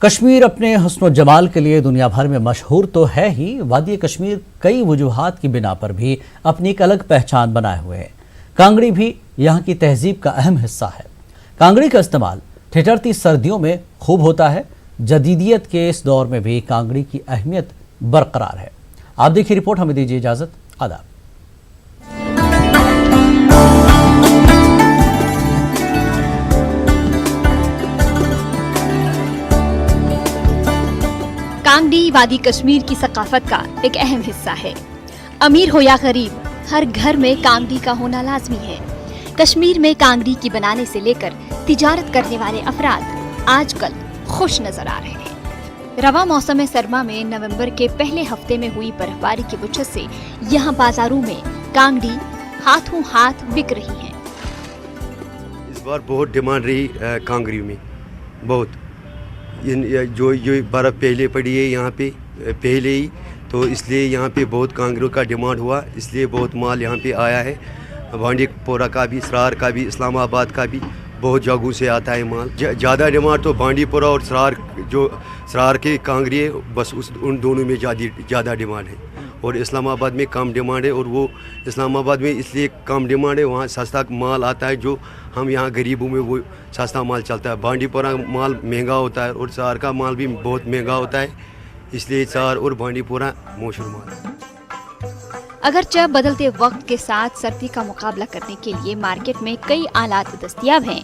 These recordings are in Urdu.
کشمیر اپنے حسن و جمال کے لیے دنیا بھر میں مشہور تو ہے ہی، وادی کشمیر کئی وجوہات کی بنا پر بھی اپنی ایک الگ پہچان بنائے ہوئے ہے۔ کانگڑی بھی یہاں کی تہذیب کا اہم حصہ ہے۔ کانگڑی کا استعمال ٹھٹھرتی سردیوں میں خوب ہوتا ہے۔ جدیدیت کے اس دور میں بھی کانگڑی کی اہمیت برقرار ہے۔ آپ دیکھیے رپورٹ، ہمیں دیجیے اجازت۔ آداب۔ کانگڑی وادی کشمیر کی ثقافت کا ایک اہم حصہ ہے۔ امیر ہو یا غریب، ہر گھر میں کانگڑی کا ہونا لازمی ہے۔ کشمیر میں کانگڑی کی بنانے سے لے کر تجارت کرنے والے افراد آج کل خوش نظر آ رہے ہیں۔ رواں موسم سرما میں نومبر کے پہلے ہفتے میں ہوئی برف باری کی وجہ سے یہاں بازاروں میں کانگڑی ہاتھوں ہاتھ بک رہی ہیں۔ اس بار بہت ڈیمانڈ رہی کانگڑی میں، بہت جو برف پہلے پڑی ہے یہاں پہ پہلے ہی، تو اس لیے یہاں پہ بہت کانگڑیوں کا ڈیمانڈ ہوا، اس لیے بہت مال یہاں پہ آیا ہے۔ بانڈی پورہ کا بھی، سرار کا بھی، اسلام آباد کا بھی، بہت جگہوں سے آتا ہے مال۔ زیادہ ڈیمانڈ تو بانڈی پورہ اور سرار کے کانگڑی ہے، بس ان دونوں میں زیادہ ڈیمانڈ ہے، اور اسلام آباد میں کم ڈیمانڈ ہے۔ اور وہ اسلام آباد میں اس لیے کم ڈیمانڈ ہے، وہاں سستا مال آتا ہے، جو ہم یہاں غریبوں میں وہ سستا مال چلتا ہے۔ بانڈی پورہ مال مہنگا ہوتا ہے اور سرار کا مال بھی بہت مہنگا ہوتا ہے، اس لیے سرار اور بانڈی پورہ مشہور مال ہے۔ اگرچہ بدلتے وقت کے ساتھ سردی کا مقابلہ کرنے کے لیے مارکیٹ میں کئی آلات دستیاب ہیں،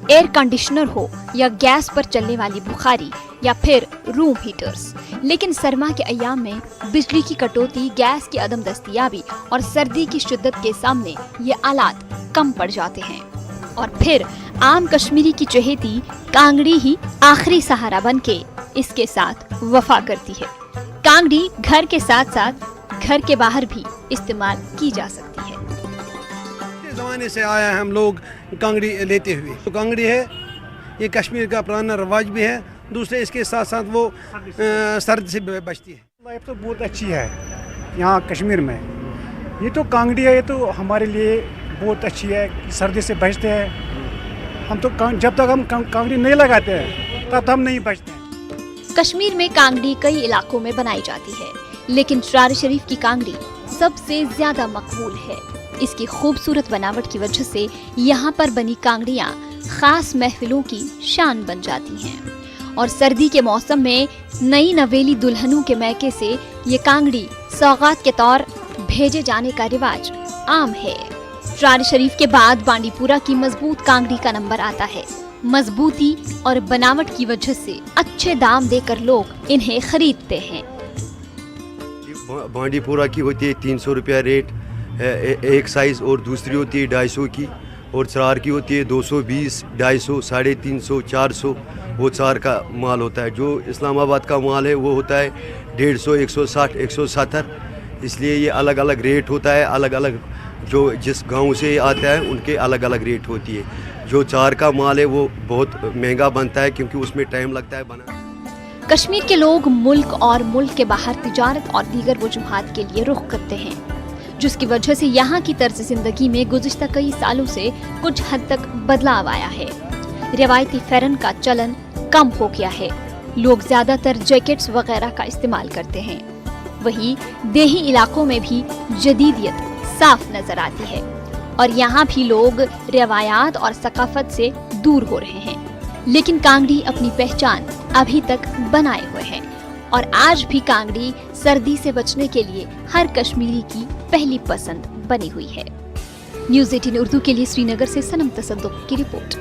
ایئر کنڈیشنر ہو یا گیس پر چلنے والی بخاری یا پھر روم ہیٹرز، لیکن سرما کے ایام میں بجلی کی کٹوتی، گیس کی عدم دستیابی اور سردی کی شدت کے سامنے یہ آلات کم پڑ جاتے ہیں، اور پھر عام کشمیری کی چہیتی کانگڑی ہی آخری سہارا بن کے اس کے ساتھ وفا کرتی ہے۔ کانگڑی گھر کے ساتھ ساتھ گھر کے باہر بھی استعمال کی جا سکتی ہے۔ زمانے سے آیا ہے ہم لوگ کانگڑی لیتے ہوئے، تو کانگڑی ہے یہ کشمیر کا پرانا رواج بھی ہے، دوسرے اس کے ساتھ ساتھ وہ سرد سے بچتی ہے۔ لائف تو بہت اچھی ہے یہاں کشمیر میں، یہ تو کانگڑی ہے، یہ تو ہمارے لیے بہت اچھی ہے، سردی سے بچتے ہیں ہم تو۔ جب تک ہم کانگڑی نہیں لگاتے ہیں تب ہم نہیں بچتے ہیں۔ کشمیر میں کانگڑی کئی علاقوں میں بنائی جاتی ہے، لیکن شرار شریف کی کانگڑی سب سے زیادہ مقبول ہے۔ اس کی خوبصورت بناوٹ کی وجہ سے یہاں پر بنی کانگڑیاں خاص محفلوں کی شان بن جاتی ہیں، اور سردی کے موسم میں نئی نویلی دلہنوں کے میکے سے یہ کانگڑی سوغات کے طور بھیجے جانے کا رواج عام ہے۔ شرار شریف کے بعد بانڈی پورہ کی مضبوط کانگڑی کا نمبر آتا ہے۔ مضبوطی اور بناوٹ کی وجہ سے اچھے دام دے کر لوگ انہیں خریدتے ہیں۔ بانڈی پورہ کی ہوتی ہے 300 روپیہ ریٹ ایک سائز، اور دوسری ہوتی ہے 250 کی، اور سرار کی ہوتی ہے 220، 250، 350، 400۔ وہ سرار کا مال ہوتا ہے۔ جو اسلام آباد کا مال ہے وہ ہوتا ہے 150، 160، 170۔ اس لیے یہ الگ الگ ریٹ ہوتا ہے، الگ الگ جو جس گاؤں سے آتا ہے ان کے الگ الگ ریٹ ہوتی ہے۔ جو چار کا مال ہے وہ بہت مہنگا بنتا ہے، کیونکہ اس میں ٹائم لگتا ہے بنا۔ کشمیر کے لوگ ملک اور ملک کے باہر تجارت اور دیگر وجوہات کے لیے رخ کرتے ہیں، جس کی وجہ سے یہاں کی طرز زندگی میں گزشتہ کئی سالوں سے کچھ حد تک بدلاؤ آیا ہے۔ روایتی فیرن کا چلن کم ہو گیا ہے، لوگ زیادہ تر جیکٹس وغیرہ کا استعمال کرتے ہیں۔ وہیں دیہی علاقوں میں بھی جدیدیت صاف نظر آتی ہے، اور یہاں بھی لوگ روایات اور ثقافت سے دور ہو رہے ہیں، لیکن کانگڑی اپنی پہچان ابھی تک بنائے ہوئے ہیں، اور آج بھی کانگڑی سردی سے بچنے کے لیے ہر کشمیری کی پہلی پسند بنی ہوئی ہے۔ نیوز 18 اردو کے لیے سری نگر سے صنم تصدق کی رپورٹ۔